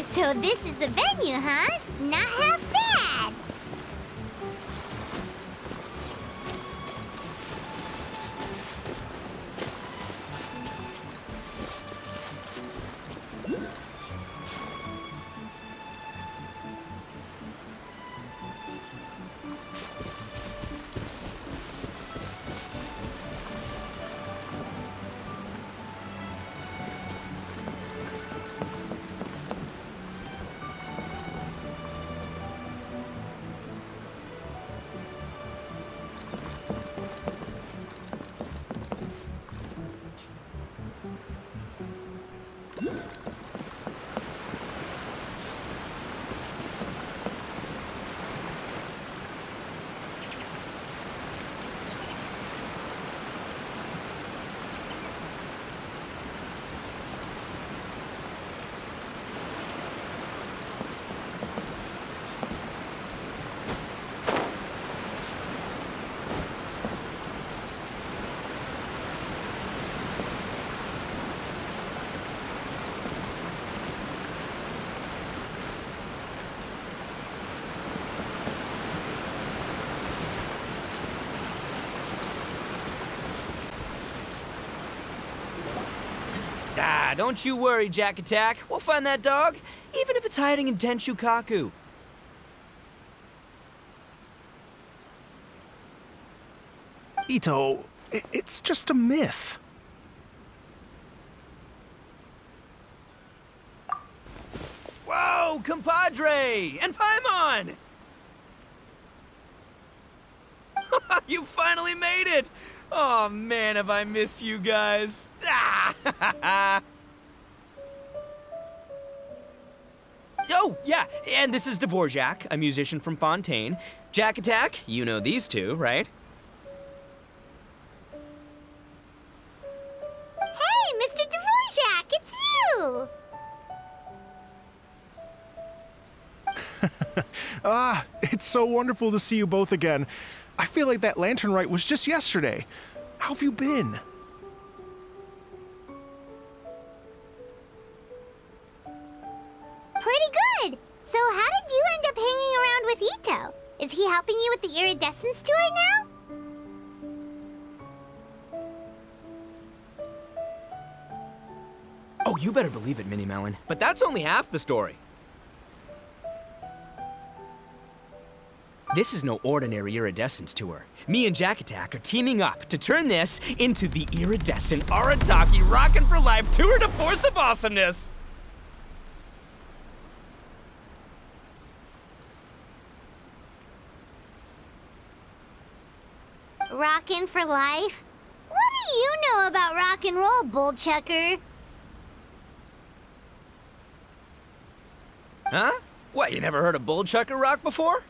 So this is the venue, huh? Not half bad. Ah, don't you worry, Jack Attack. We'll find that dog, even if it's hiding in Tenshukaku. Ito, it's just a myth. Whoa, compadre! And Paimon! You finally made it! Oh man, have I missed you guys. Ah! Oh, yeah, and this is Dvorak, a musician from Fontaine. Jack Attack, you know these two, right? Hey, Mr. Dvorak, it's you! It's so wonderful to see you both again. I feel like that lantern rite was just yesterday. How have you been? Is he helping you with the iridescence tour now? Oh, you better believe it, Minnie Melon. But that's only half the story. This is no ordinary iridescence tour. Me and Jack Attack are teaming up to turn this into the iridescent Arataki Rockin' for Life tour de force of awesomeness! Rockin' for life? What do you know about rock and roll, bullchucker? Huh? What, you never heard of bullchucker rock before?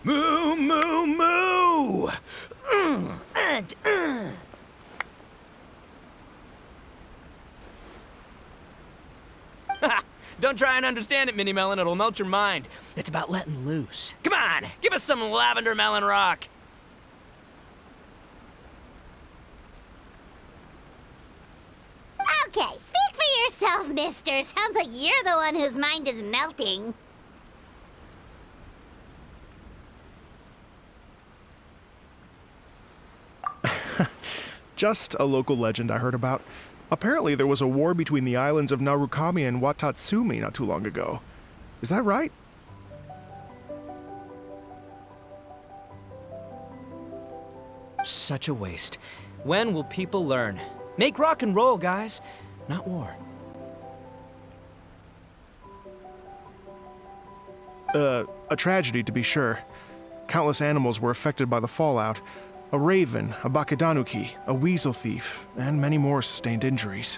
Moo, moo, moo! Don't try and understand it, Minnie Melon. It'll melt your mind. It's about letting loose. Come on, give us some lavender melon rock. Okay, speak for yourself, mister. Sounds like you're the one whose mind is melting. Just a local legend I heard about. Apparently there was a war between the islands of Narukami and Watatsumi not too long ago. Is that right? Such a waste. When will people learn? Make rock and roll, guys, not war. A tragedy to be sure. Countless animals were affected by the fallout. A raven, a bakedanuki, a weasel thief, and many more sustained injuries.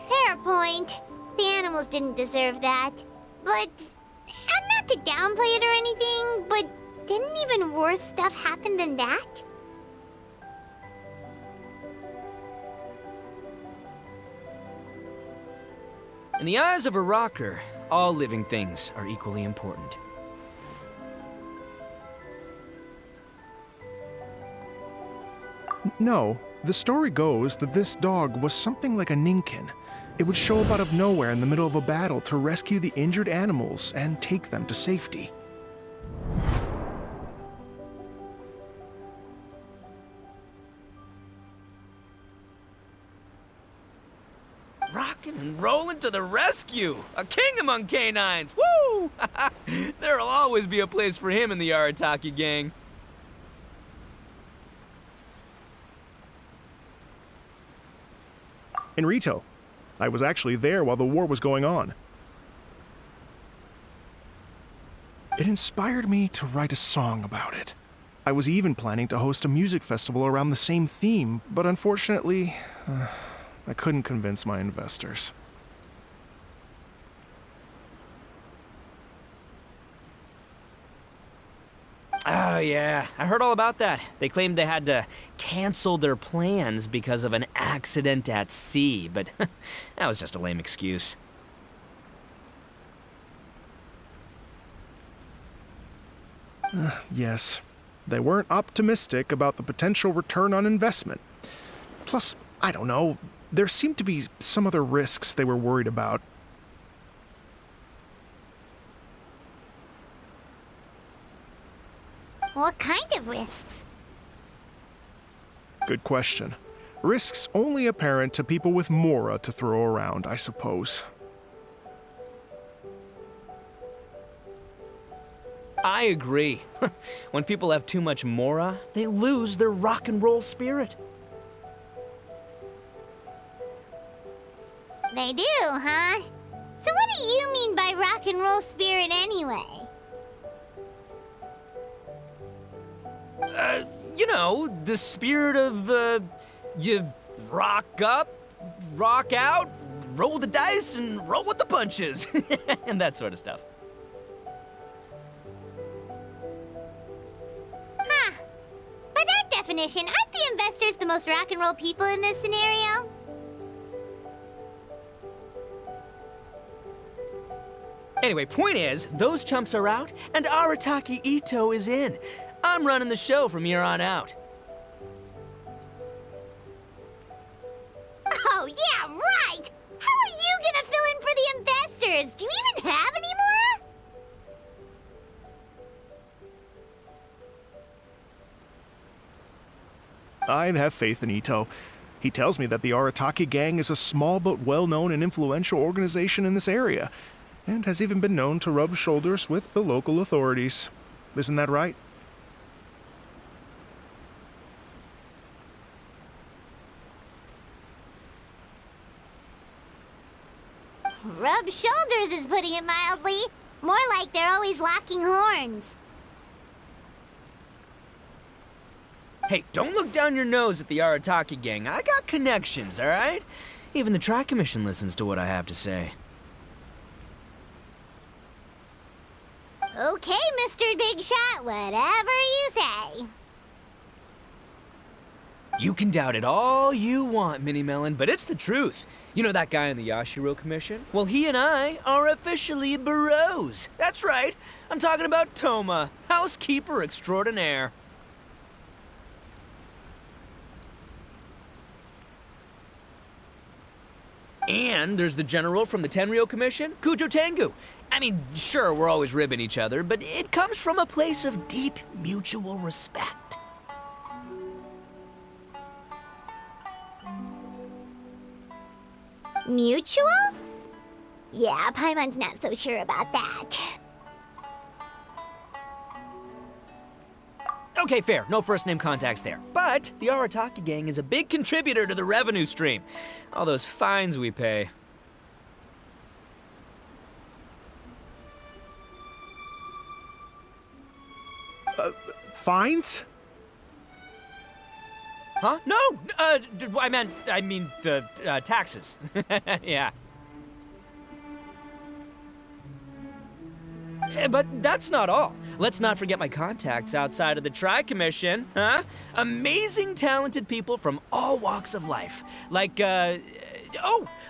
Fair point. The animals didn't deserve that. But, and not to downplay it or anything, but didn't even worse stuff happen than that? In the eyes of a rocker, all living things are equally important. No, the story goes that this dog was something like a ninkin. It would show up out of nowhere in the middle of a battle to rescue the injured animals and take them to safety. Rockin' and rollin' to the rescue! A king among canines! Woo! There'll always be a place for him in the Arataki gang. In Rito, I was actually there while the war was going on. It inspired me to write a song about it. I was even planning to host a music festival around the same theme, but unfortunately, I couldn't convince my investors. Oh, yeah. I heard all about that. They claimed they had to cancel their plans because of an accident at sea, but that was just a lame excuse. Yes, they weren't optimistic about the potential return on investment. Plus, I don't know, there seemed to be some other risks they were worried about. What kind of risks? Good question. Risks only apparent to people with mora to throw around, I suppose. I agree. When people have too much mora, they lose their rock and roll spirit. They do, huh? So what do you mean by rock and roll spirit anyway? You know, the spirit of, you rock up, rock out, roll the dice, and roll with the punches. And that sort of stuff. Huh. By that definition, aren't the investors the most rock and roll people in this scenario? Anyway, point is, those chumps are out, and Arataki Ito is in. I'm running the show from here on out. Oh, yeah, right! How are you gonna fill in for the investors? Do you even have any more? I have faith in Ito. He tells me that the Arataki gang is a small but well-known and influential organization in this area, and has even been known to rub shoulders with the local authorities. Isn't that right? Rub shoulders is putting it mildly. More like they're always locking horns. Hey, don't look down your nose at the Arataki gang. I got connections, all right? Even the Tri-Commission listens to what I have to say. Okay, Mr. Big Shot, whatever you say. You can doubt it all you want, Mini Melon, but it's the truth. You know that guy in the Yashiro Commission? Well, he and I are officially bros. That's right. I'm talking about Toma, housekeeper extraordinaire. And there's the general from the Tenryo Commission, Kujo Tengu. I mean, sure, we're always ribbing each other, but it comes from a place of deep mutual respect. Mutual? Yeah, Paimon's not so sure about that. Okay, fair. No first-name contacts there. But the Arataki gang is a big contributor to the revenue stream. All those fines we pay. Fines? Huh? No! I mean the taxes. Yeah. But that's not all. Let's not forget my contacts outside of the Tri-Commission, huh? Amazing, talented people from all walks of life. Like the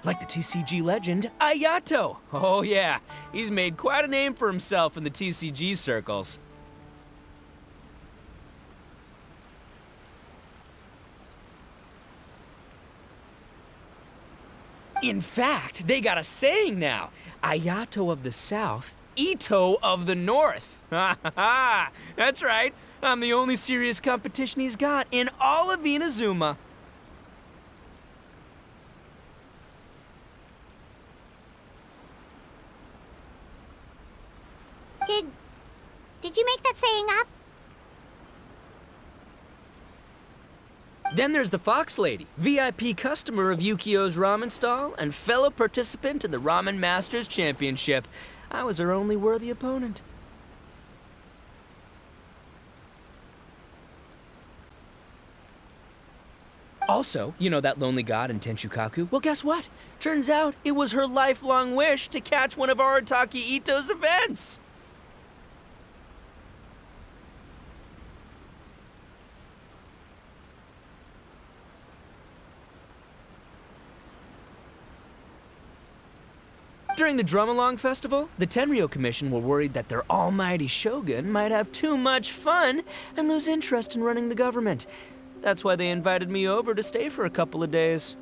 TCG legend, Ayato. Oh yeah, he's made quite a name for himself in the TCG circles. In fact, they got a saying now. Ayato of the South, Ito of the North. Ha ha ha! That's right. I'm the only serious competition he's got in all of Inazuma. Did you make that saying up? Then there's the Fox Lady, VIP customer of Yukio's ramen stall and fellow participant in the Ramen Masters Championship. I was her only worthy opponent. Also, you know that lonely god in Tenshukaku? Well, guess what? Turns out it was her lifelong wish to catch one of Arataki Ito's events. During the Drum-Along Festival, the Tenryo Commission were worried that their almighty shogun might have too much fun and lose interest in running the government. That's why they invited me over to stay for a couple of days.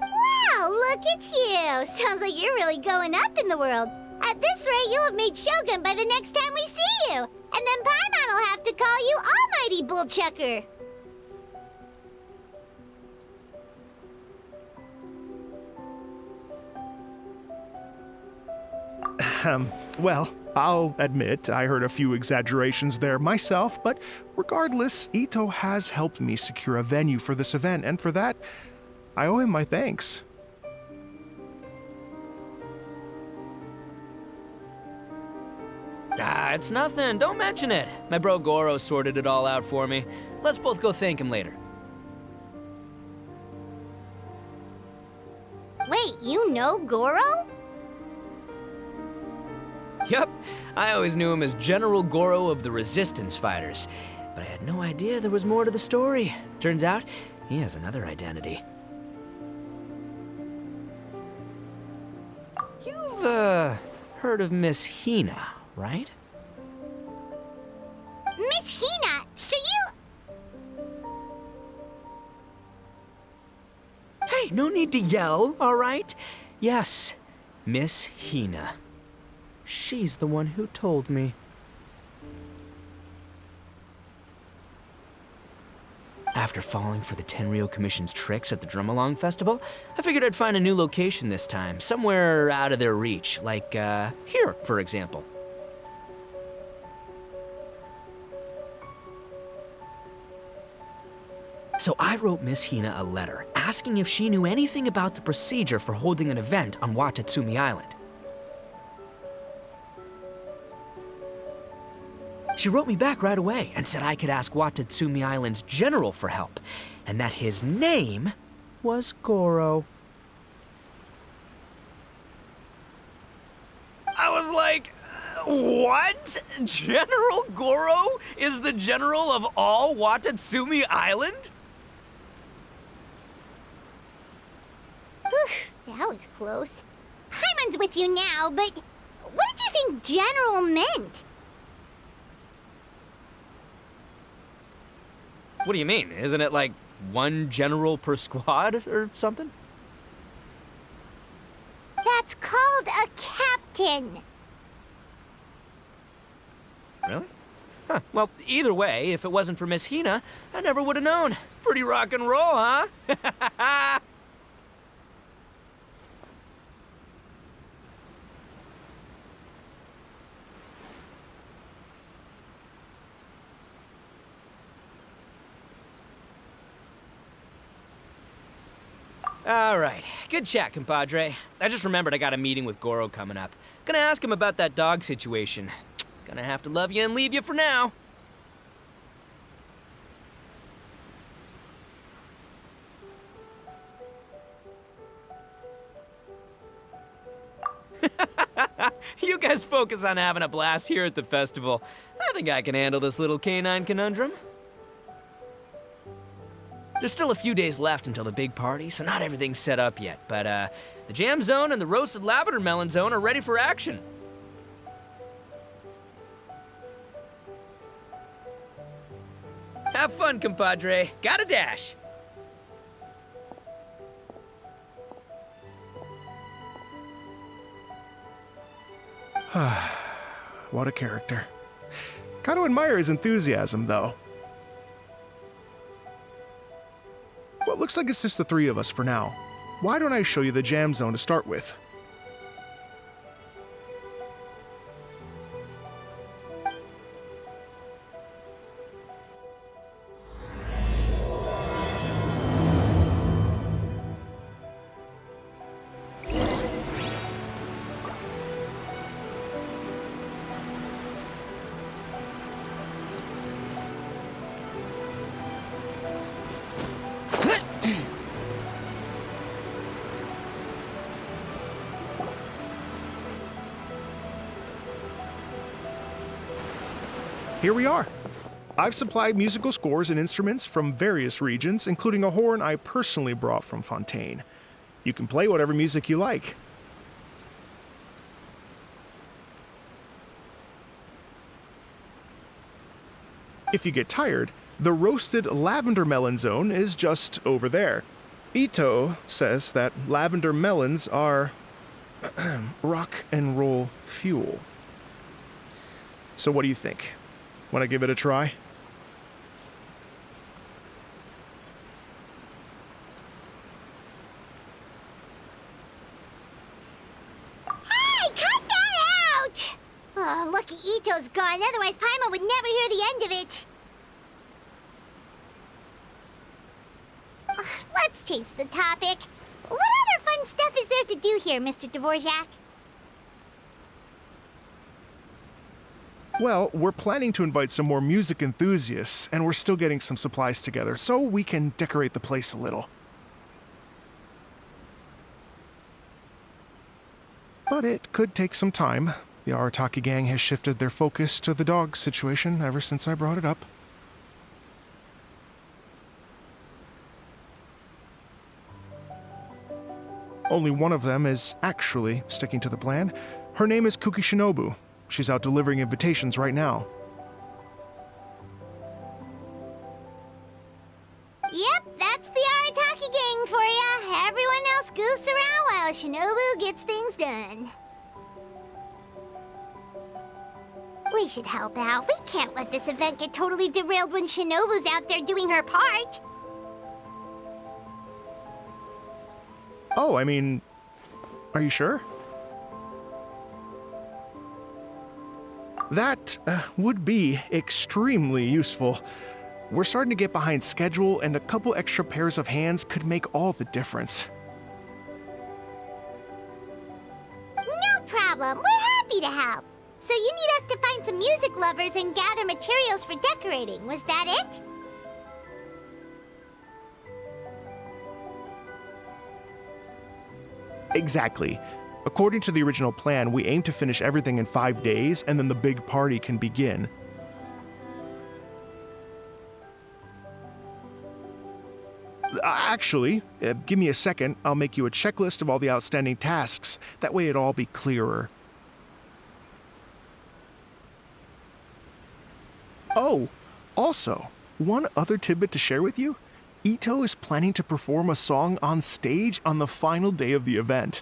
Wow, look at you! Sounds like you're really going up in the world. At this rate, you'll have made Shogun by the next time we see you. And then Paimon will have to call you Almighty Bullchucker. Well, I'll admit I heard a few exaggerations there myself, but regardless, Ito has helped me secure a venue for this event, and for that, I owe him my thanks. Ah, it's nothing. Don't mention it. My bro Goro sorted it all out for me. Let's both go thank him later. Wait, you know Goro? Yep, I always knew him as General Goro of the Resistance Fighters. but I had no idea there was more to the story. Turns out, he has another identity. You've, heard of Miss Hina, right? Miss Hina, so you... Hey, no need to yell, all right? Yes, Miss Hina. She's the one who told me. After falling for the Tenryo Commission's tricks at the Drum-Along Festival, I figured I'd find a new location this time, somewhere out of their reach, like, here, for example. So I wrote Miss Hina a letter, asking if she knew anything about the procedure for holding an event on Watatsumi Island. She wrote me back right away and said I could ask Watatsumi Island's general for help, and that his name was Goro. I was like, what? General Goro is the general of all Watatsumi Island? That was close. Paimon's with you now, but what did you think general meant? What do you mean? Isn't it like one general per squad or something? That's called a captain. Really? Huh. Well, either way, if it wasn't for Miss Hina, I never would have known. Pretty rock and roll, huh? All right, good chat, compadre. I just remembered I got a meeting with Goro coming up. Gonna ask him about that dog situation. Gonna have to love you and leave you for now. You guys focus on having a blast here at the festival. I think I can handle this little canine conundrum. There's still a few days left until the big party, so not everything's set up yet, but the jam zone and the roasted lavender melon zone are ready for action. Have fun, compadre. Gotta dash. What a character. Gotta admire his enthusiasm, though. Well, it looks like it's just the three of us for now. Why don't I show you the jam zone to start with? Here we are. I've supplied musical scores and instruments from various regions, including a horn I personally brought from Fontaine. You can play whatever music you like. If you get tired, the roasted lavender melon zone is just over there. Ito says that lavender melons are rock and roll fuel. So what do you think? Want to give it a try? Hey, cut that out! Oh, lucky Ito's gone, otherwise Paimon would never hear the end of it. Let's change the topic. What other fun stuff is there to do here, Mr. Dvorak? Well, we're planning to invite some more music enthusiasts, and we're still getting some supplies together, so we can decorate the place a little. But it could take some time. The Arataki gang has shifted their focus to the dog situation ever since I brought it up. Only one of them is actually sticking to the plan. Her name is Kuki Shinobu. She's out delivering invitations right now. Yep, that's the Arataki gang for ya. Everyone else goofs around while Shinobu gets things done. We should help out. We can't let this event get totally derailed when Shinobu's out there doing her part. Oh, I mean, are you sure? That would be extremely useful. We're starting to get behind schedule, and a couple extra pairs of hands could make all the difference. No problem. We're happy to help. So you need us to find some music lovers and gather materials for decorating. Was that it? Exactly. According to the original plan, we aim to finish everything in 5 days, and then the big party can begin. Actually, give me a second. I'll make you a checklist of all the outstanding tasks. That way it'll all be clearer. Oh, also, one other tidbit to share with you. Ito is planning to perform a song on stage on the final day of the event.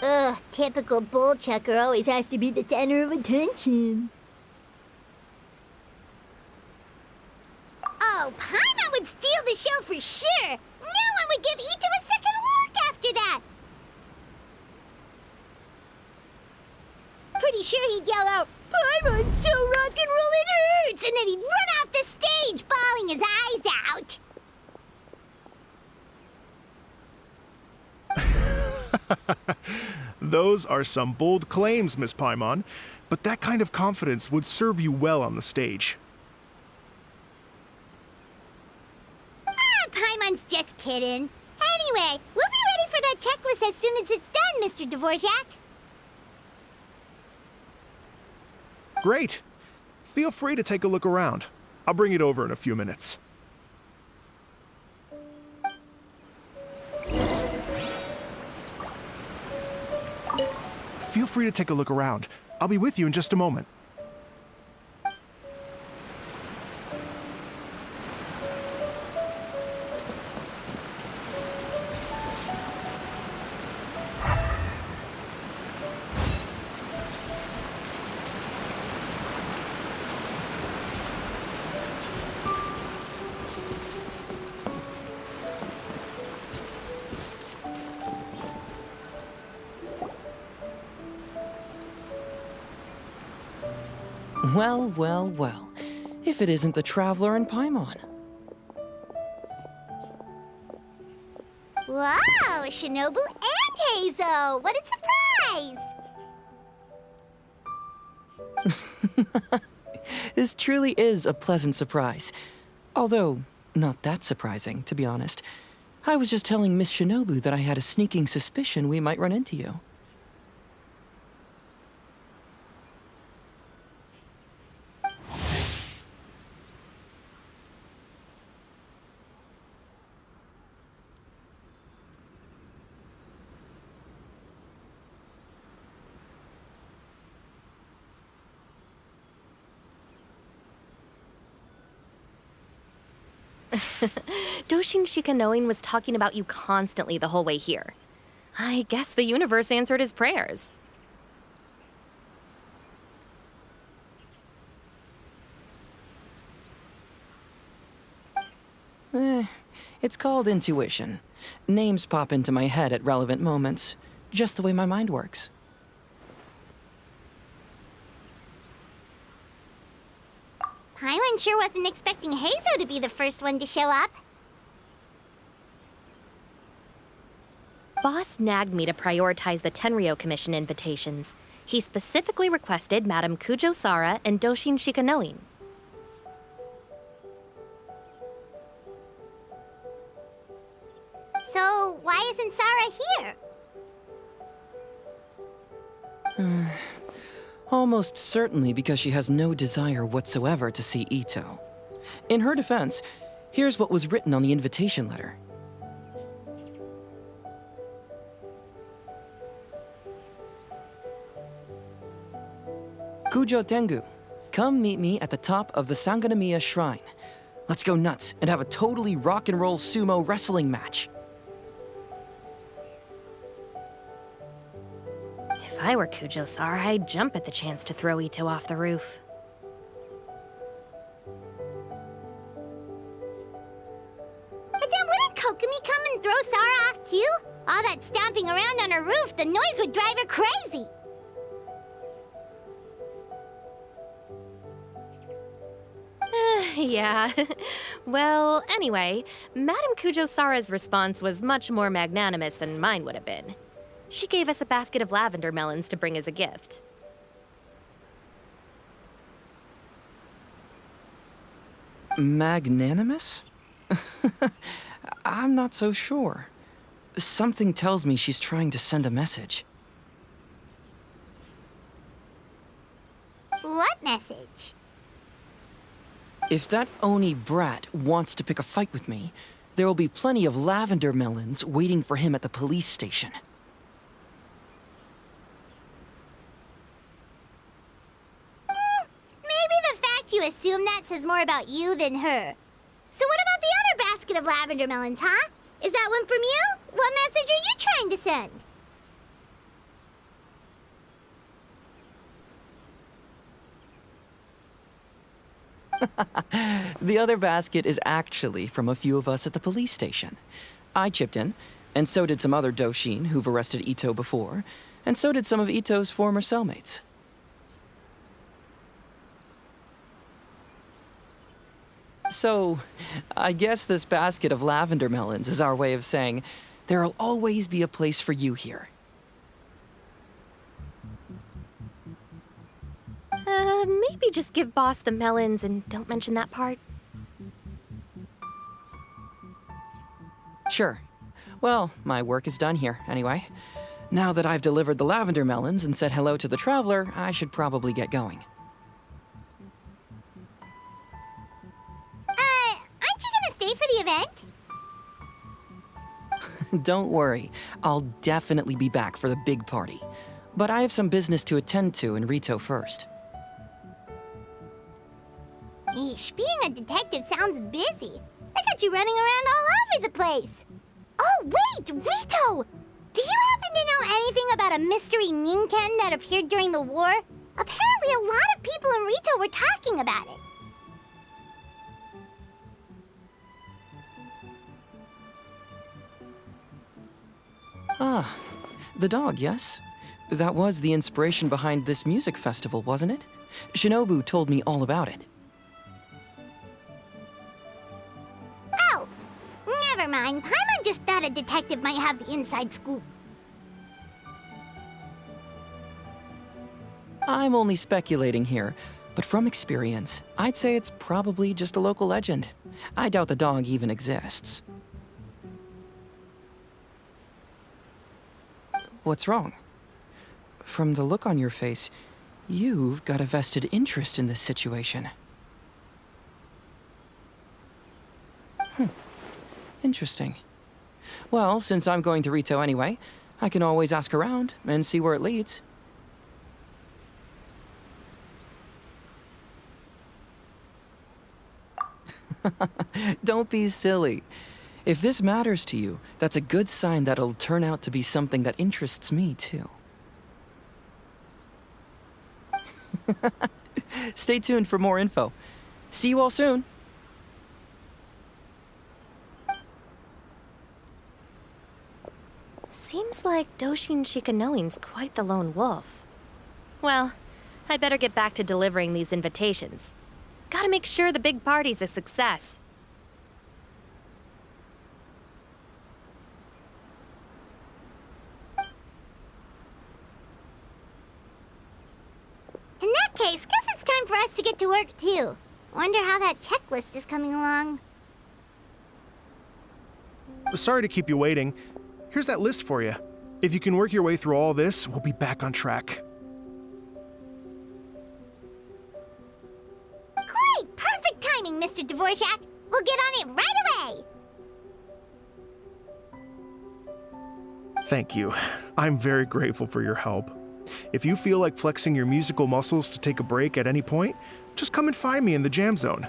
Ugh, typical bull chucker always has to be the center of attention. Oh, Paimon would steal the show for sure! No one would give Ito a second look after that! Pretty sure he'd yell out, "Paimon's so rock and roll it hurts!" And then he'd run off the stage, bawling his eyes out. Those are some bold claims, Miss Paimon, but that kind of confidence would serve you well on the stage. Paimon's just kidding. Anyway, we'll be ready for that checklist as soon as it's done, Mr. Dvorak. Great. Feel free to take a look around. I'll bring it over in a few minutes. Feel free to take a look around. I'll be with you in just a moment. Well, well, well. If it isn't the Traveler and Paimon. Wow, Shinobu and Heizo! What a surprise! This truly is a pleasant surprise. Although, not that surprising, to be honest. I was just telling Miss Shinobu that I had a sneaking suspicion we might run into you. Doshin Shikanoin was talking about you constantly the whole way here. I guess the universe answered his prayers. It's called intuition. Names pop into my head at relevant moments, just the way my mind works. Paimon sure wasn't expecting Heizo to be the first one to show up. Boss nagged me to prioritize the Tenryo Commission invitations. He specifically requested Madame Kujo Sara and Doshin Shikanoin. So, why isn't Sara here? Almost certainly because she has no desire whatsoever to see Ito. In her defense, here's what was written on the invitation letter. Kujo Tengu, come meet me at the top of the Sanganamiya Shrine. Let's go nuts and have a totally rock and roll sumo wrestling match. If I were Kujo-Sara, I'd jump at the chance to throw Ito off the roof. But then wouldn't Kokomi come and throw Sara off too? All that stomping around on her roof, the noise would drive her crazy. Yeah. Well, anyway, Madame Kujo-Sara's response was much more magnanimous than mine would have been. She gave us a basket of lavender melons to bring as a gift. Magnanimous? I'm not so sure. Something tells me she's trying to send a message. What message? If that Oni brat wants to pick a fight with me, there will be plenty of lavender melons waiting for him at the police station. Maybe the fact you assume that says more about you than her. So what about the other basket of lavender melons, huh? Is that one from you? What message are you trying to send? The other basket is actually from a few of us at the police station. I chipped in, and so did some other Doshin who've arrested Ito before, and so did some of Ito's former cellmates. So, I guess this basket of lavender melons is our way of saying, there'll always be a place for you here. Maybe just give Boss the melons and don't mention that part. Sure. Well, my work is done here, anyway. Now that I've delivered the lavender melons and said hello to the traveler, I should probably get going. Aren't you gonna stay for the event? Don't worry, I'll definitely be back for the big party. But I have some business to attend to in Rito first. Eesh, being a detective sounds busy. I got you running around all over the place. Oh, wait, Rito! Do you happen to know anything about a mystery Ninken that appeared during the war? Apparently a lot of people in Rito were talking about it. Ah, the dog, yes? That was the inspiration behind this music festival, wasn't it? Shinobu told me all about it. Oh, never mind. Paimon just thought a detective might have the inside scoop. I'm only speculating here, but from experience, I'd say it's probably just a local legend. I doubt the dog even exists. What's wrong? From the look on your face, you've got a vested interest in this situation. Interesting. Well, since I'm going to Rito anyway, I can always ask around and see where it leads. Don't be silly. If this matters to you, that's a good sign that it'll turn out to be something that interests me, too. Stay tuned for more info. See you all soon. Seems like Doshin Shikanoin's quite the lone wolf. Well, I'd better get back to delivering these invitations. Gotta make sure the big party's a success. In that case, guess it's time for us to get to work too. Wonder how that checklist is coming along. Sorry to keep you waiting. Here's that list for you. If you can work your way through all this, we'll be back on track. Great! Perfect timing, Mr. Dvorak. We'll get on it right away! Thank you. I'm very grateful for your help. If you feel like flexing your musical muscles to take a break at any point, just come and find me in the jam zone.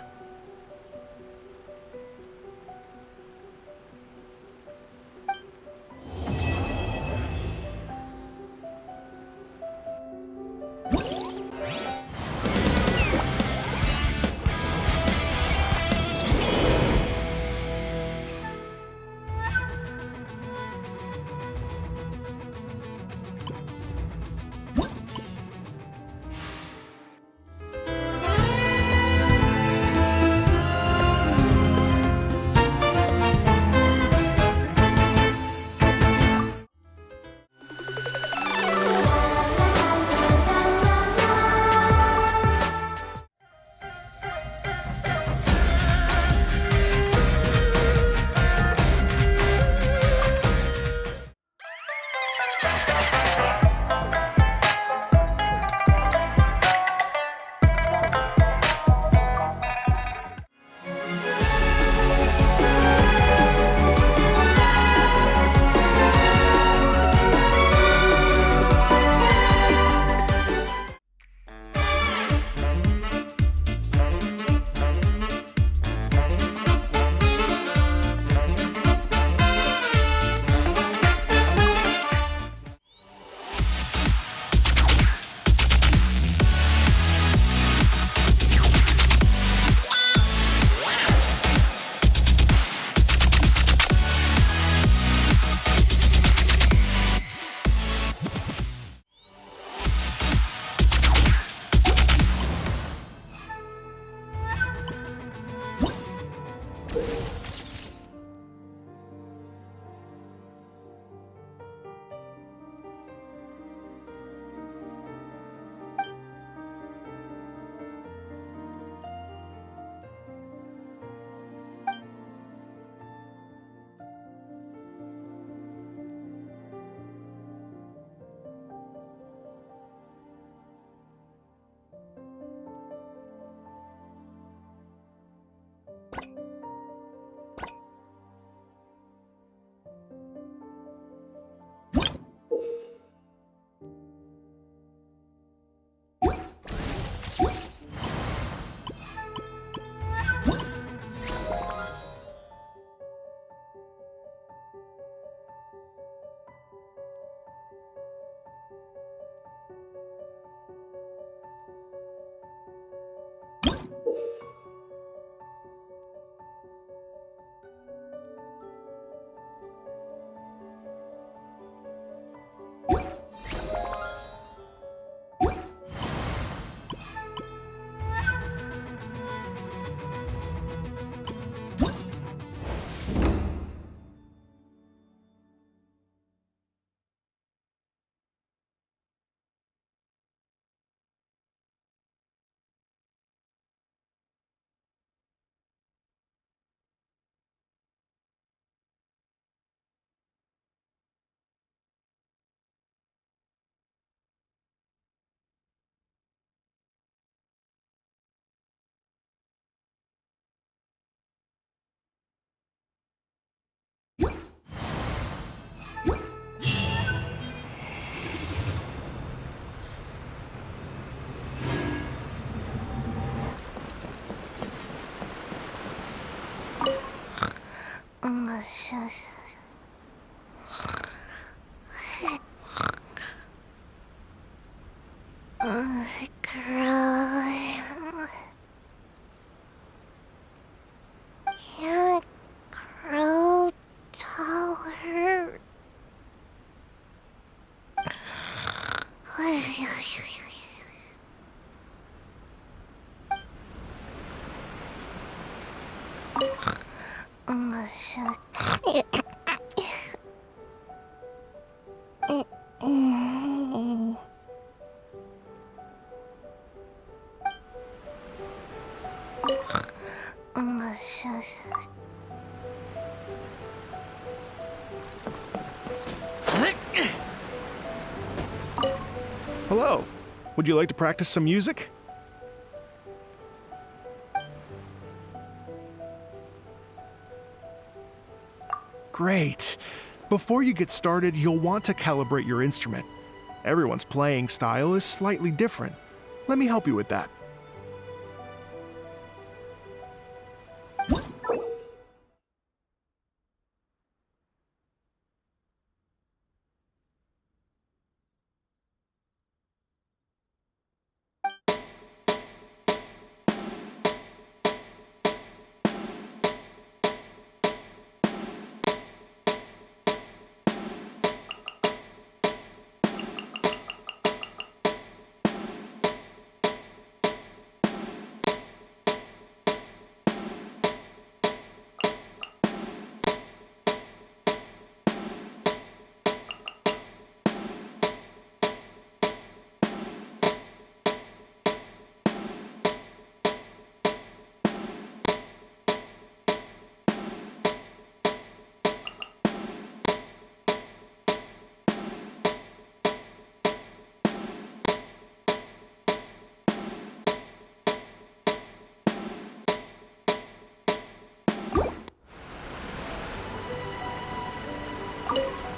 Can't grow taller. Hello. Would you like to practice some music? Great. Before you get started, you'll want to calibrate your instrument. Everyone's playing style is slightly different. Let me help you with that.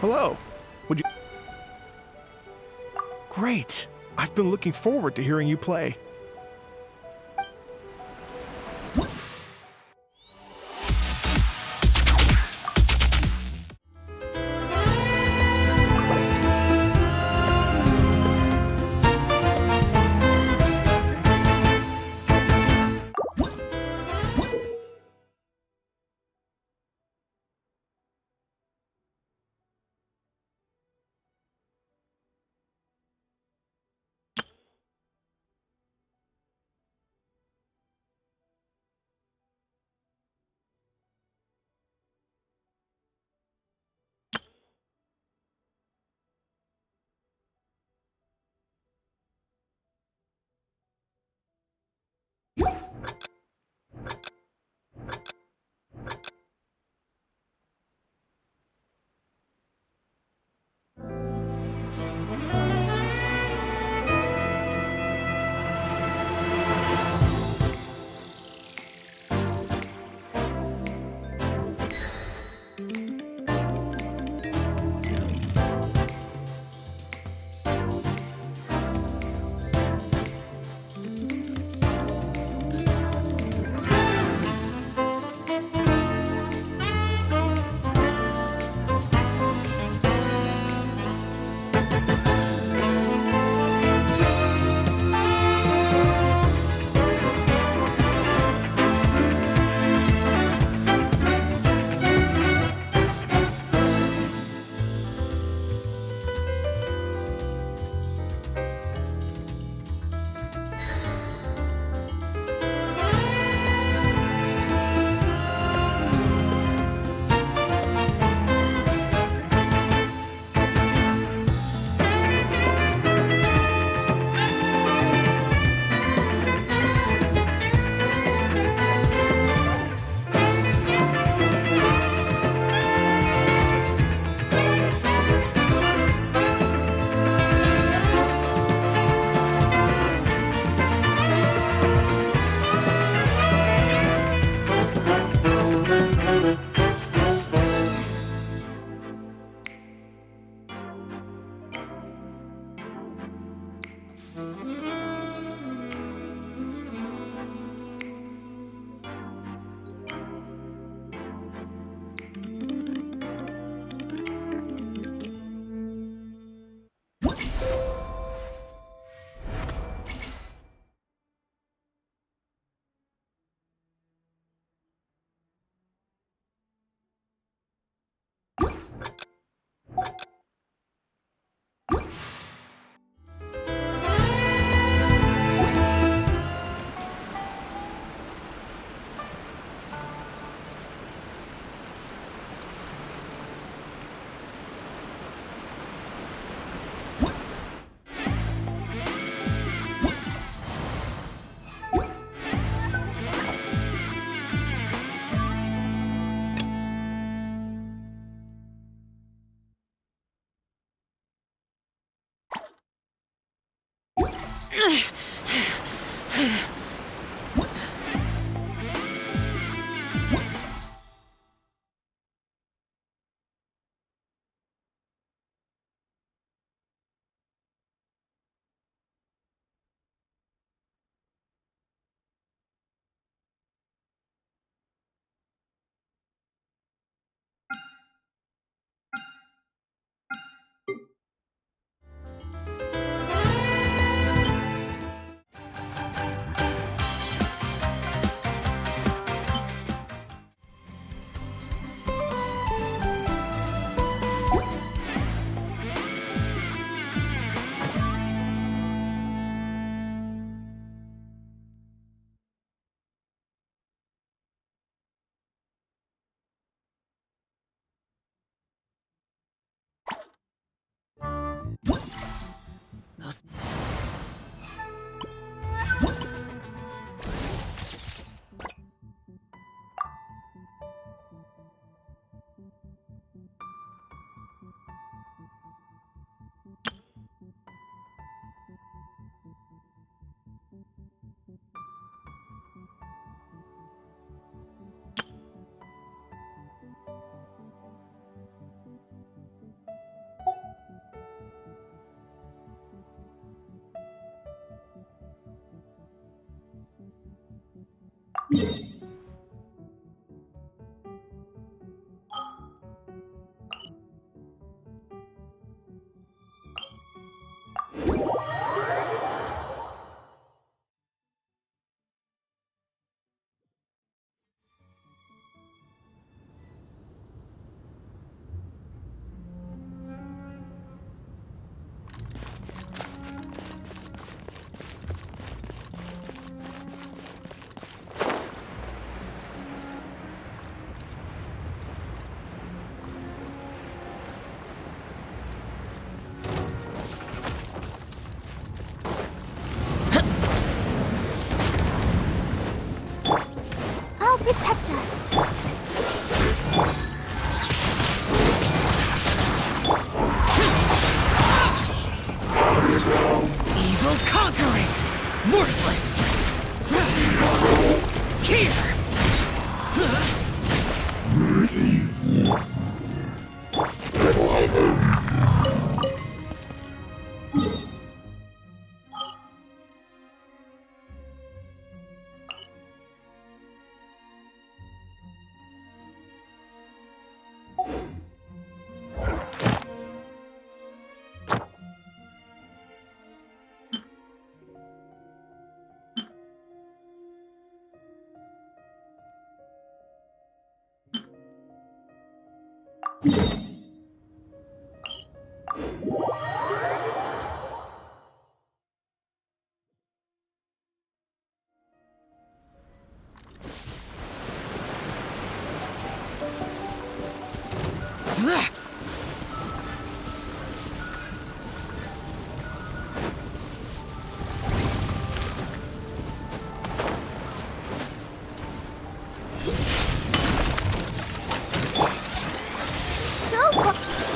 Hello. Would you... Great. I've been looking forward to hearing you play. those... I'll protect us. Evil conquering! Worthless! Here!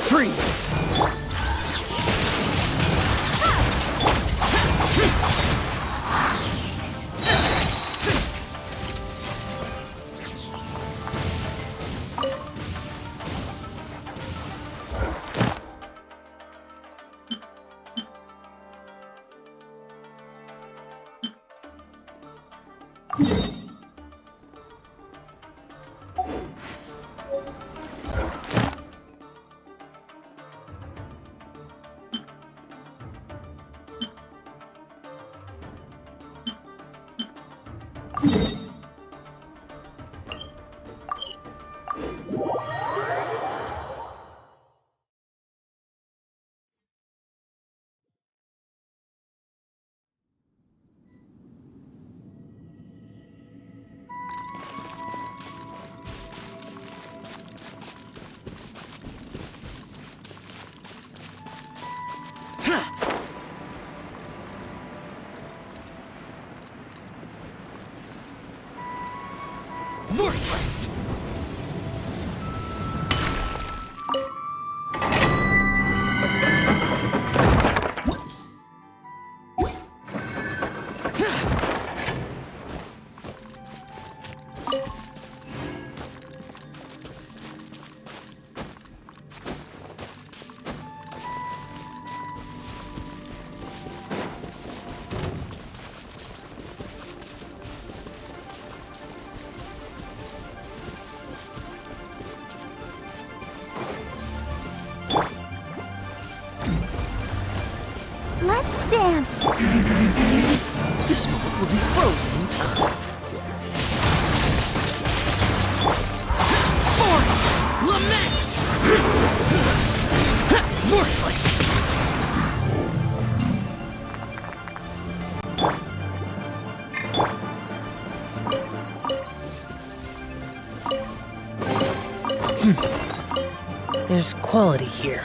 Freeze! Worthless! Let's dance. This moment will be frozen in time. Form! Lament! Worthless! There's quality here.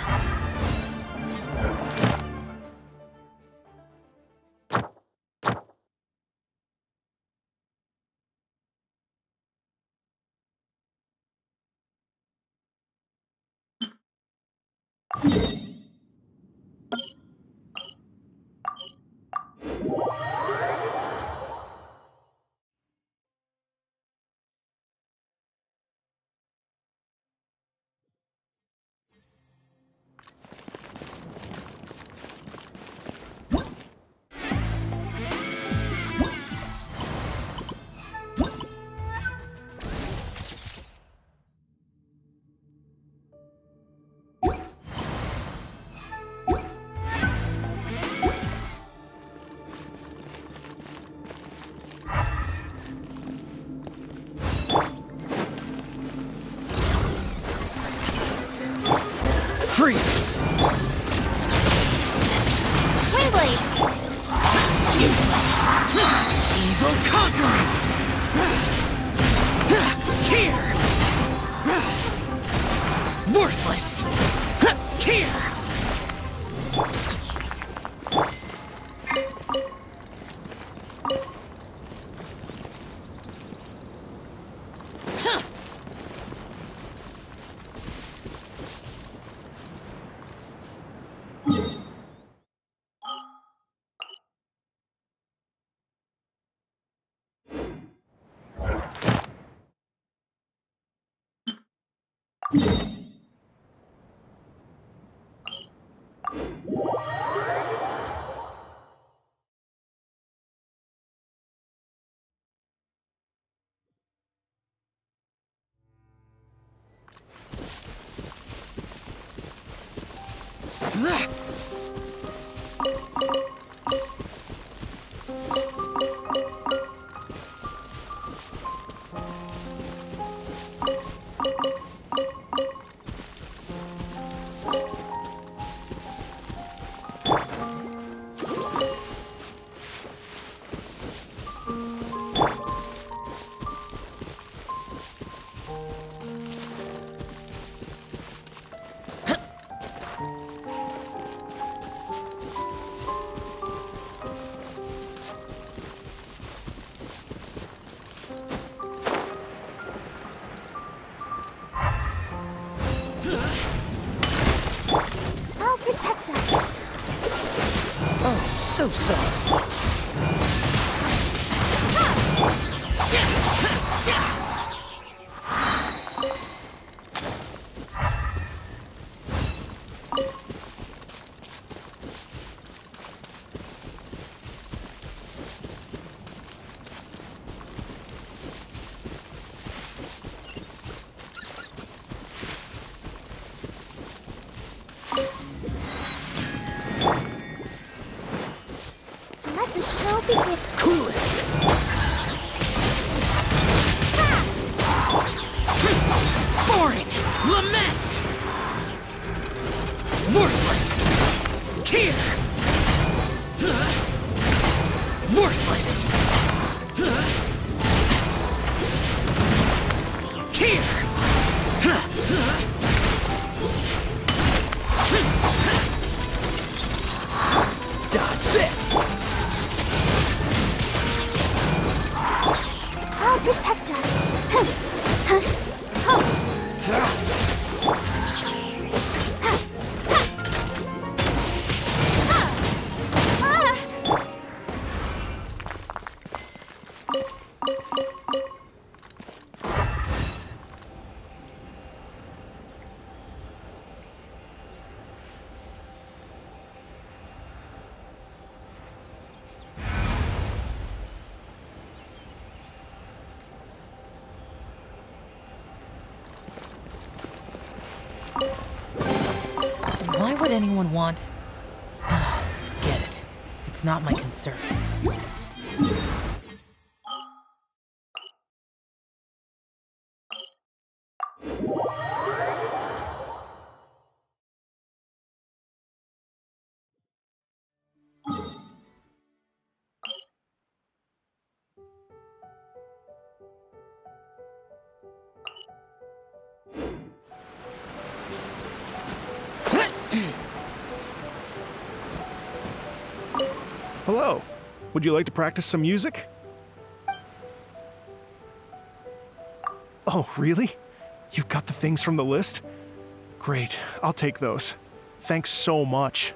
Freeze! Windblade! Evil conquering! Here! Worthless! Here! I'll protect us. Oh, so sorry. Let the show begin. Cool it! Foreign! Lament! Worthless! Here! Worthless! Here! Dodge this! I'll protect us. Why would anyone want... Forget it. It's not my concern. Hello. Would you like to practice some music? Oh, really? You've got the things from the list? Great, I'll take those. Thanks so much.